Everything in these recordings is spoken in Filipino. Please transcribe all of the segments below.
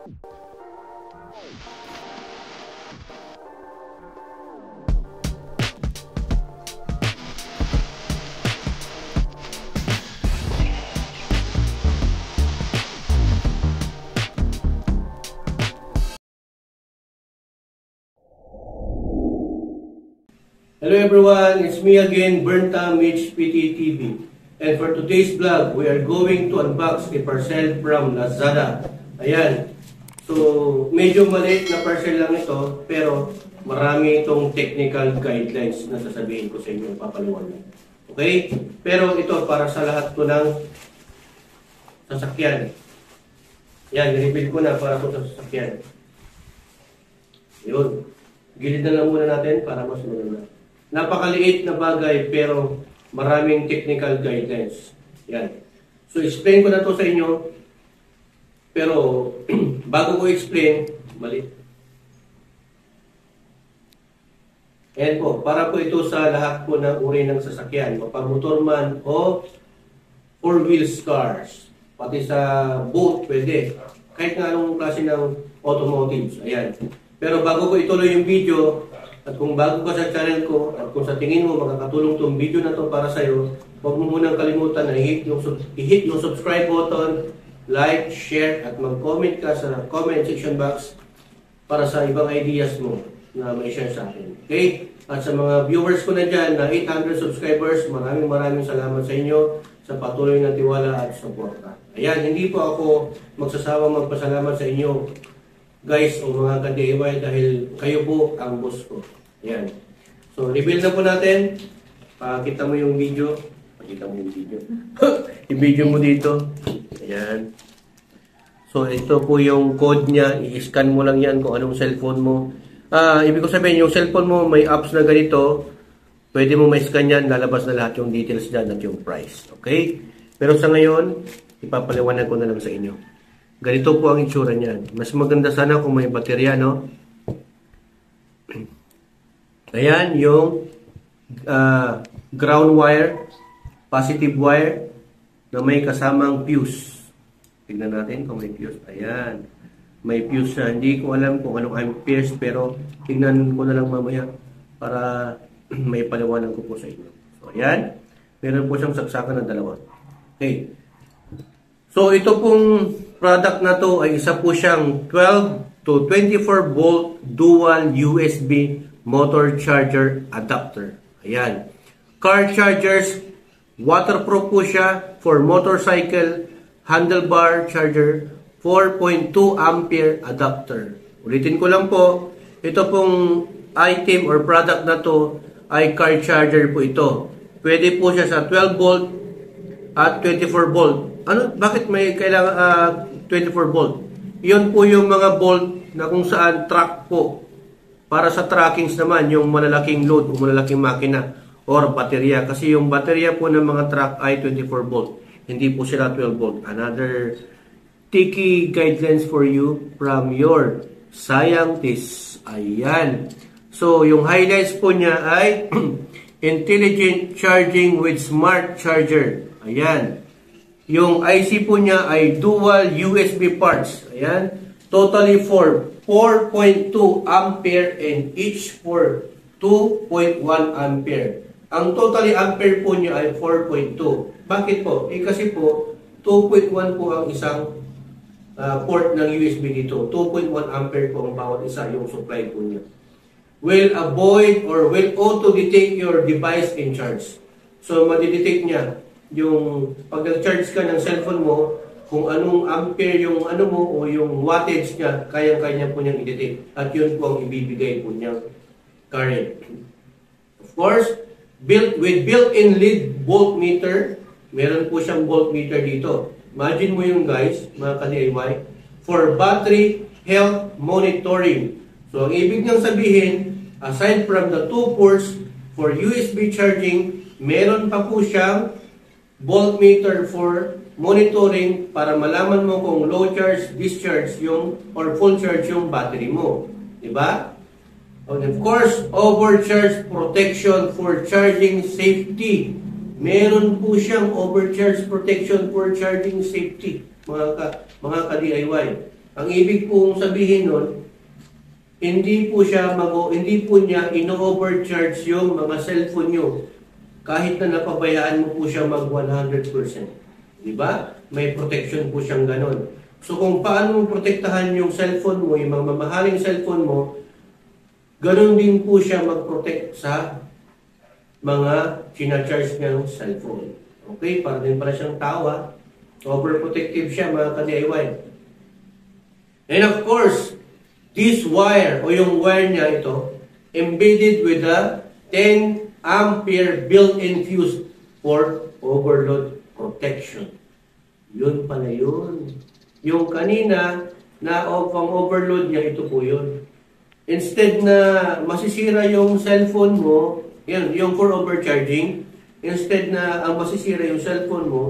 Hello everyone, it's me again, Bernta Mitch PT TV. And for today's vlog, we are going to unbox a parcel from Lazada. Ayan. So, medyo maliit na parcel lang ito, pero marami itong technical guidelines na sasabihin ko sa inyo, papaliwanag. Okay? Pero ito para sa lahat ko ng sasakyan. Yan, nilipid ko na para sa sasakyan. Yun. Gilid na lang muna natin para mas maganda. Napakaliit na bagay pero maraming technical guidelines. Yan. So, explain ko na to sa inyo. Pero, bago ko explain, mali. Ayan po, para po ito sa lahat po ng uri ng sasakyan. Mapag-motor man o four-wheels cars. Pati sa boat, pwede. Kahit nga anong klase ng automotives. Ayan. Pero bago ko ituloy yung video, at kung bago ka sa channel ko, at kung sa tingin mo makakatulong itong video na to para sa'yo, huwag mo munang kalimutan na i-hit yung subscribe button, like, share, at mag-comment ka sa comment section box para sa ibang ideas mo na may share sa akin. Okay? At sa mga viewers ko na dyan na 800 subscribers, maraming salamat sa inyo sa patuloy na tiwala at suporta. Ayan, hindi po ako magsasawang magpasalamat sa inyo guys o mga ka-DIY dahil kayo po ang boss ko. Ayan. So, reveal na po natin. Pakita mo yung video. Pakita mo yung video. I-video mo dito. Ayan. So, ito po yung code niya. I-scan mo lang yan kung anong cellphone mo. Ibig ko sabihin, yung cellphone mo may apps na ganito. Pwede mo ma-scan yan. Lalabas na lahat yung details dyan at yung price. Okay? Pero sa ngayon, ipapaliwanag ko na lang sa inyo. Ganito po ang itsura niyan. Mas maganda sana kung may baterya, no? Ayan, yung ground wire, positive wire, na may kasamang fuse. Tignan natin kung may fuse. Ayan. May fuse na. Hindi ko alam kung anong amperes, pero tignan ko na lang mamaya para may paliwanag ko po sa inyo. So, ayan. Meron po siyang saksakan na dalawa. Okay. So, ito pong product na to ay isa po siyang 12 to 24 volt dual USB motor charger adapter. Ayan. Car chargers, waterproof po siya for motorcycle, handlebar charger, 4.2 ampere adapter. Ulitin ko lang po, ito pong item or product na to ay car charger po ito. Pwede po siya sa 12 volt at 24 volt. Ano? Bakit may kailangan 24 volt? Iyon po yung mga volt na kung saan track po. Para sa trackings naman, yung malalaking load o malalaking makina or baterya. Kasi yung baterya po ng mga truck ay 24 volt. Hindi po sila 12 volt. Another tricky guidelines for you from your scientists. Ayan. So, yung highlights po niya ay intelligent charging with smart charger. Ayan. Yung IC po niya ay dual USB parts. Ayan. Totally for 4.2 ampere and each for 2.1 ampere. Ang totally ampere po niya ay 4.2. Bakit po? Kasi po, 2.1 po ang isang port ng USB dito. 2.1 ampere po ang bawat isa yung supply po niya. Will avoid or will auto-detect your device in charge. So, madidetect niya yung pag nag-charge ka ng cellphone mo, kung anong ampere yung ano mo o yung wattage niya, kayang-kaya po niyang i-detect. At yun po ang ibibigay po niyang current. Of course, built-in lead voltmeter. Meron po siyang voltmeter dito. Imagine mo yung guys, mga ka-DIY, for battery health monitoring. So, ang ibig niyang sabihin, aside from the two ports for USB charging, meron pa po siyang voltmeter for monitoring para malaman mo kung low charge, discharge yung or full charge yung battery mo. Diba? And of course, overcharge protection for charging safety. Meron po siyang overcharge protection for charging safety, mga ka-DIY. Ang ibig pong sabihin nun, hindi po niya ino-overcharge yung mga cellphone nyo kahit na napabayaan mo po siya mag 100%. Di ba? May protection po siyang ganon. So kung paano protektahan yung cellphone mo, yung mga mamahaling cellphone mo, ganon din po siya mag-protect sa mga sinacharge niya ng cellphone. Okay? Para din pala siyang tawa. Overprotective siya mga ka-DIY. And of course, this wire o yung wire niya ito, embedded with a 10 ampere built-in fuse for overload protection. Yun pala yun. Yung kanina na pang overload niya, ito po yun. Instead na masisira yung cellphone mo, yan, yung for overcharging, instead na ang masisira yung cellphone mo,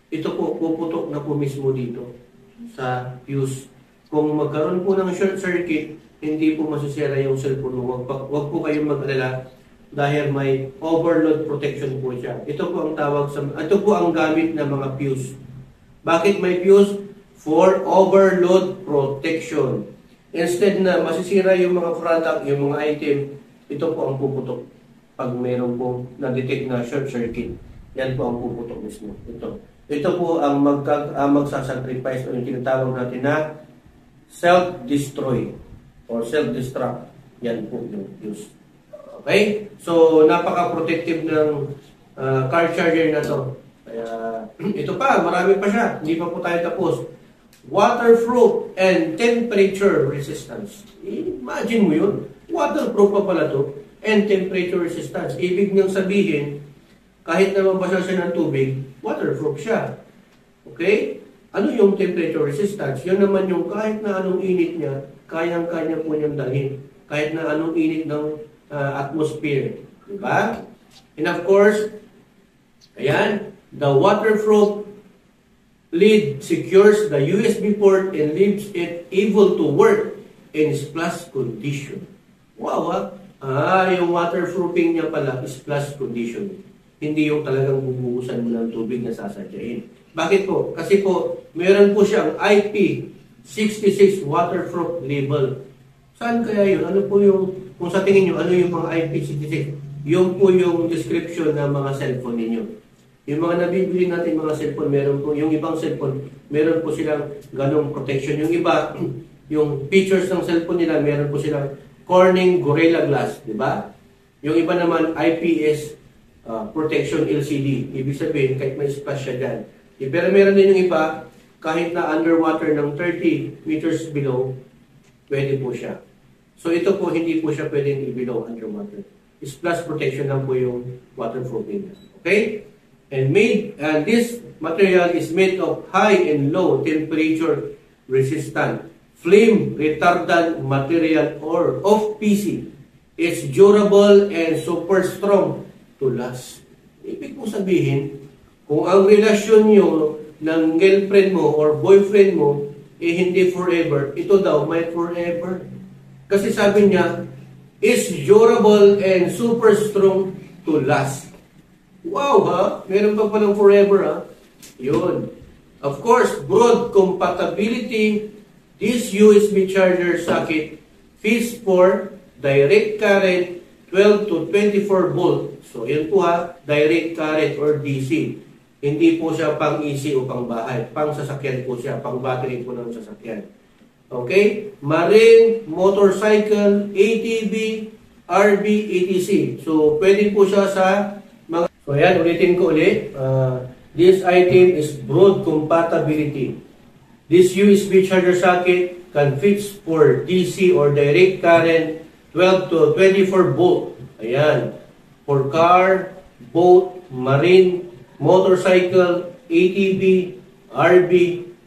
ito po, puputok na po mismo dito sa fuse. Kung magkaroon po ng short circuit, hindi po masisira yung cellphone mo. Huwag po kayong mag-alala dahil may overload protection po siya. Ito po ang ito po ang gamit ng mga fuse. Bakit may fuse? For overload protection. Instead na masisira yung mga product, yung mga item, ito po ang puputok pag mayroon po na-detect na short circuit. Yan po ang puputok mismo. Ito po ang magsasacrifice o yung tinatawag natin na self-destroy or self-destruct. Yan po yung fuse. Okay? So, napaka-protective ng car charger na to. Kaya, ito pa, marami pa siya. Hindi pa po tayo tapos. Waterproof and temperature resistance. Imagine mo yun. Waterproof pa pala to and temperature resistance. Ibig niyang sabihin, kahit na mabasa siya ng tubig, waterproof siya. Okay? Ano yung temperature resistance? Yun naman yung kahit na anong init niya, kayang-kaya po niyang dalhin. Kahit na anong init ng atmosphere. Diba? And of course, ayan, the waterproof lid secures the USB port and leaves it able to work in splash condition. Wow, yung waterproofing niya pala is splash condition. Hindi yung talagang bumuhusan mo ng tubig na sasadyain. Bakit po? Kasi po, meron po siyang IP66 waterproof label. Saan kaya yun? Ano po yung, kung sa tingin nyo, ano yung mga IP66? Yung po yung description ng mga cellphone ninyo. Yung mga nabibili natin mga cellphone, meron po, yung ibang cellphone, meron po silang ganong protection. Yung iba, yung features ng cellphone nila, meron po silang Corning Gorilla Glass, di ba? Yung iba naman, IPS protection LCD. Ibig sabihin, kahit may splash siya dyan. Pero meron din yung iba, kahit na underwater ng 30 meters below, pwede po siya. So ito po, hindi po siya pwedeng i-below underwater. Splash protection lang po yung waterproofing. Okay? And this material is made of high and low temperature resistant, flame retardant material or of PC. It's durable and super strong to last. Ibig po sabihin, kung ang relasyon nyo ng girlfriend mo or boyfriend mo hindi forever, ito daw may forever. Kasi sabi niya, is durable and super strong to last. Wow, ha? Meron pa palang forever, ha? Yun. Of course, broad compatibility. This USB charger socket fits for direct current 12 to 24 volt. So, yun po ha, direct current or DC. Hindi po siya pang AC o pang bahay. Pang sasakyan po siya, pang battery po ng sasakyan. Okay? Marine, motorcycle, ATV, RV, ETC. So, pwede po siya sa mga... So, ayan, ulitin ko ulit. This item is broad compatibility. This USB charger socket can fit for DC or direct current 12 to 24 volt. Ayan. For car, boat, marine, motorcycle, ATV, RV,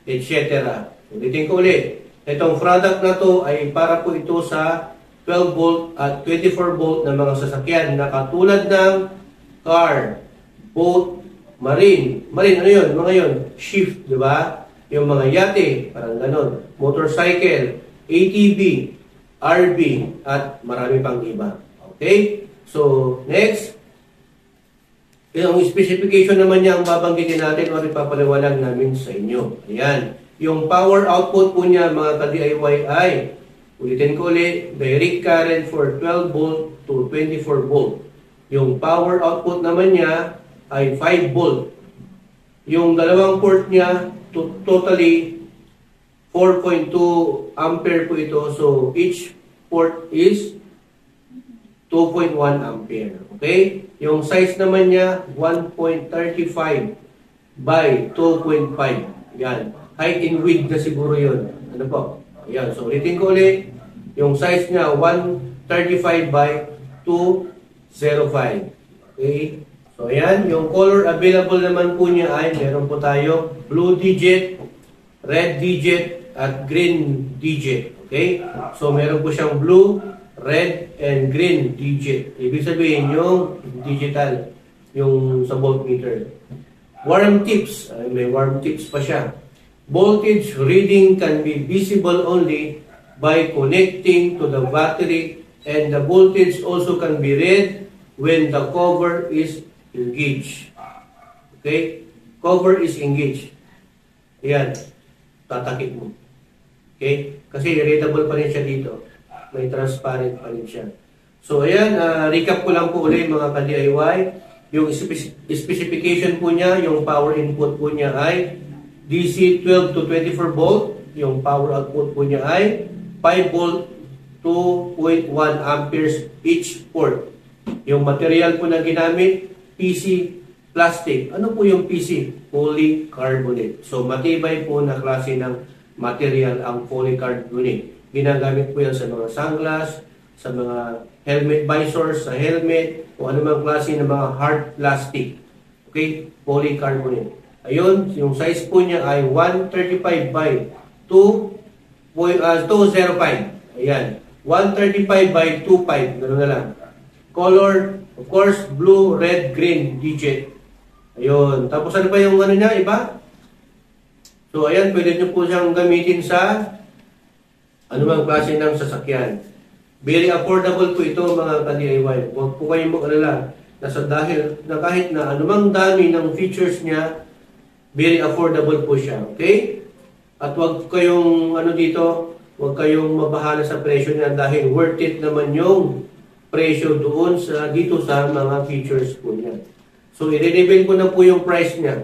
etc. Ulitin ko ulit. Itong product na to ay para po ito sa 12 volt at 24 volt na mga sasakyan na katulad ng car, boat, marine. Marine, ano yun? Mga yun, shift, di ba? Yung mga yate, parang ganon. Motorcycle, ATV, RV, at marami pang iba. Okay? So, next. Yung specification naman niya ang babanggitin natin o ipapaliwanag namin sa inyo. Ayan. Yung power output po niya mga ka-DIY ay, ulitin ko ulit, direct current for 12 volt to 24 volt. Yung power output naman niya ay 5 volt. Yung dalawang port niya, totally 4.2 ampere po ito. So, each port is 2.1 ampere. Okay? Yung size naman niya, 1.35 by 2.5. Yan. Height and width na siguro yun. Ano po? Ayan. So, ulitin ko ulit. Yung size niya, 135 by 205. Okay? So, ayan. Yung color available naman po niya ay meron po tayo blue digit, red digit, at green digit. Okay? So, meron po siyang blue, red, and green digit. Ibig sabihin, yung digital, yung sa voltmeter. Warm tips. May warm tips pa siya. Voltage reading can be visible only by connecting to the battery, and the voltage also can be read when the cover is engaged. Okay? Cover is engaged. Ayan. Tatakip mo. Okay? Kasi readable pa rin siya dito. May transparent pa rin siya. So, ayan. Recap ko lang po ulit mga ka-DIY. Yung specification po niya, yung power input po niya ay DC 12 to 24 volt. Yung power output po niya ay 5 volt, 2.1 amperes each port. Yung material po na ginamit, PC plastic. Ano po yung PC? Polycarbonate. So, matibay po na klase ng material ang polycarbonate. Ginagamit po yan sa mga sunglass, sa mga helmet visors, sa helmet, o anumang klase ng mga hard plastic. Okay? Polycarbonate. Ayun, yung size po niya ay 135 by 205. Ayan. 135 by 25. Ganoon na lang. Color, of course, blue, red, green, digit. Ayun. Tapos ano pa yung ano niya, iba? So, ayan, pwede nyo po siyang gamitin sa anumang klase ng sasakyan. Very affordable po ito mga ka-DIY. Huwag po kayong mag-alala. Dahil na kahit na anumang dami ng features niya, very affordable po siya. Okay? At huwag kayong huwag kayong mabahala sa presyo niya dahil worth it naman yung presyo doon dito sa mga features po niya. So, i-reveal ko na po yung price niya.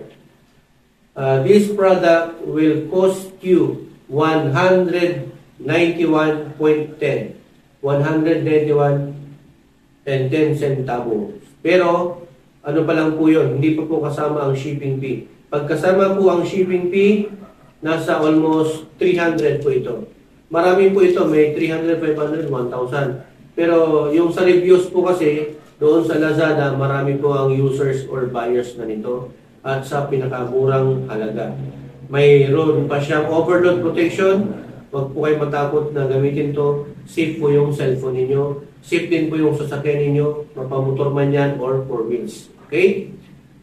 This product will cost you 191.10. 191.10 centavos. Pero, ano pa lang po yun? Hindi pa po kasama ang shipping fee. Pagkasama po ang shipping fee, nasa almost 300 po ito. Marami po ito, may 300, 500, 1,000. Pero yung sa reviews po kasi, doon sa Lazada, marami po ang users or buyers na nito at sa pinakamurang halaga. Mayroon pa siyang overload protection. Huwag po kayo matakot na gamitin to. Safe po yung cellphone ninyo. Safe din po yung sasakyan ninyo, mapamotor man yan or 4 wheels. Okay?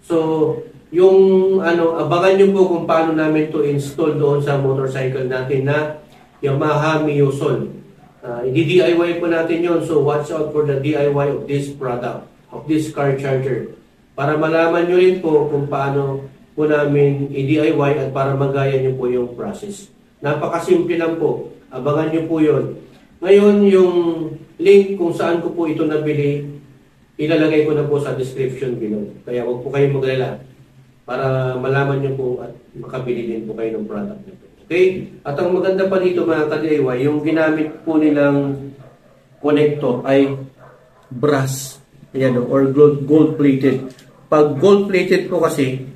So, yung abangan nyo po kung paano namin to install doon sa motorcycle natin na Yamaha Mio Sol. I-DIY po natin yon. So watch out for the DIY of this product, of this car charger. Para malaman nyo rin po kung paano po namin i-DIY at para magaya nyo po yung process. Napakasimple lang po. Abangan nyo po yon. Ngayon, yung link kung saan ko po ito nabili, ilalagay ko na po sa description below. Kaya huwag po kayong maglala para malaman nyo po at makabili din po kayo ng product nito. Okay? At ang maganda pa dito mga ka-DIY, yung ginamit po nilang connector ay brass. Ayan, or gold-plated. Pag gold-plated po kasi,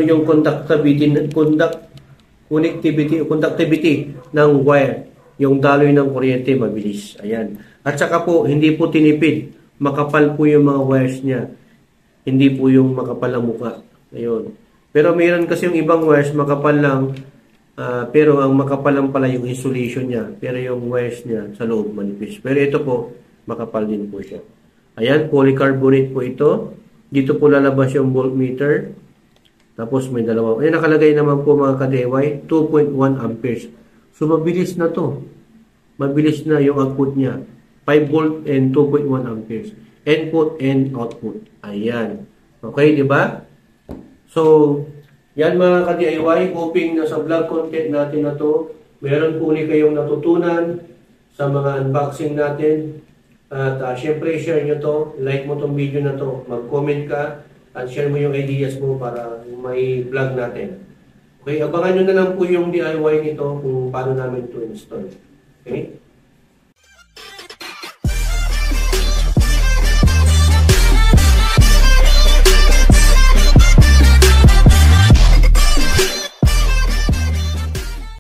yung conductivity ng wire, yung daloy ng kuryente mabilis. Ayan. At saka po, hindi po tinipid. Makapal po yung mga wires niya. Hindi po yung makapal ang mukha. Ayun. Pero mayroon kasi yung ibang wires makapal lang, pero ang makapal lang pala yung insulation niya. Pero yung wires niya sa loob manipis. Pero ito po, makapal din po siya. Ayan, polycarbonate po ito. Dito po lalabas yung voltmeter. Tapos may dalawa. Ayan, nakalagay naman po mga ka-DIY, 2.1 amperes. So, mabilis na to. Mabilis na yung output niya. 5 volt and 2.1 amperes. Input and output. Ayan. Okay, di ba? So, Yan mga ka-DIY, hoping na sa vlog content natin na to, meron po ulit kayong natutunan sa mga unboxing natin. At syempre, share nyo to, like mo tong video na to, mag-comment ka, at share mo yung ideas mo para may vlog natin. Okay, abangan nyo na lang po yung DIY nito kung paano namin to install. Okay?